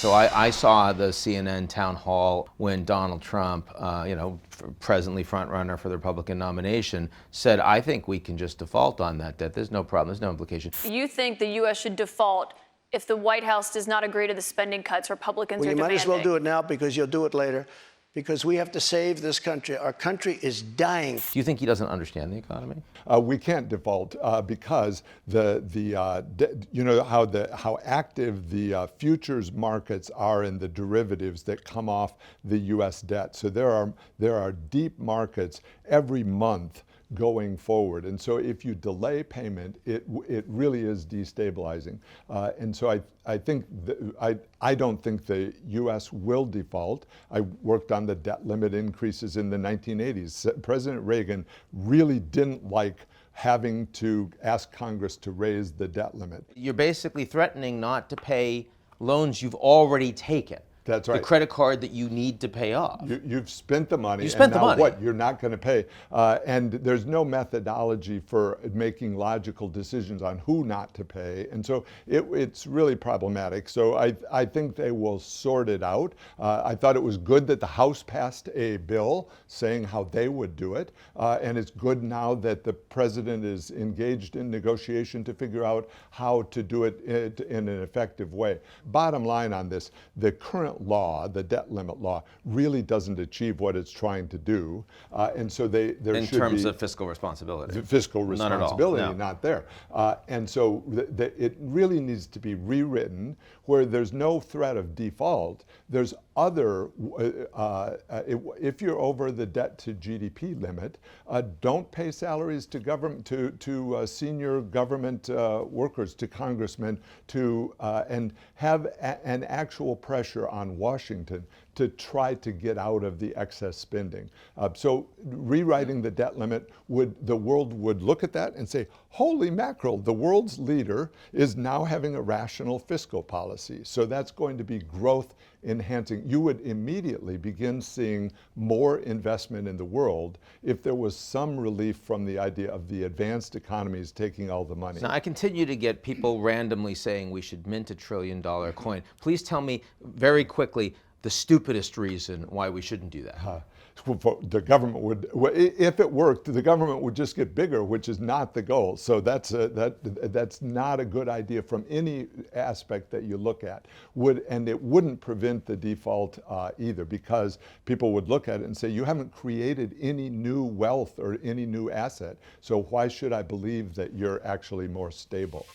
So I saw the CNN town hall when Donald Trump, presently front runner for the Republican nomination, said, I think we can just default on that debt. There's no problem. There's no implication. You think the U.S. should default if the White House does not agree to the spending cuts Republicans are demanding? Well, you might as well do it now because you'll do it later. Because we have to save this country. Our country is dying. Do you think he doesn't understand the economy? We can't default because you know how active the futures markets are in the derivatives that come off the U.S. debt. So there are deep markets every month going forward, and so if you delay payment, it really is destabilizing. And so I think I don't think the U.S. will default. I worked on the debt limit increases in the 1980s. President Reagan really didn't like having to ask Congress to raise the debt limit. You're basically threatening not to pay loans you've already taken. That's right. The credit card that you need to pay off. You've spent the money. You spent the money. What? You're not going to pay. And there's no methodology for making logical decisions on who not to pay. And so it's really problematic. So I think they will sort it out. I thought it was good that the House passed a bill saying how they would do it. And it's good now that the president is engaged in negotiation to figure out how to do it in an effective way. Bottom line on this, the current law, the debt limit law, really doesn't achieve what it's trying to do, and so there should be, in terms of fiscal responsibility, not there, and so it really needs to be rewritten where there's no threat of default. There's other, if you're over the debt to GDP limit, don't pay salaries to government, to senior government workers, to congressmen, and have an actual pressure on Washington to try to get out of the excess spending. So rewriting the debt limit, the world would look at that and say, holy mackerel, the world's leader is now having a rational fiscal policy. So that's going to be growth enhancing. You would immediately begin seeing more investment in the world if there was some relief from the idea of the advanced economies taking all the money. Now, I continue to get people randomly saying we should mint $1 trillion coin. Please tell me very quickly the stupidest reason why we shouldn't do that. The government would, if it worked, the government would just get bigger, which is not the goal. So that's not a good idea from any aspect that you look at. And it wouldn't prevent the default either, because people would look at it and say, you haven't created any new wealth or any new asset, so why should I believe that you're actually more stable?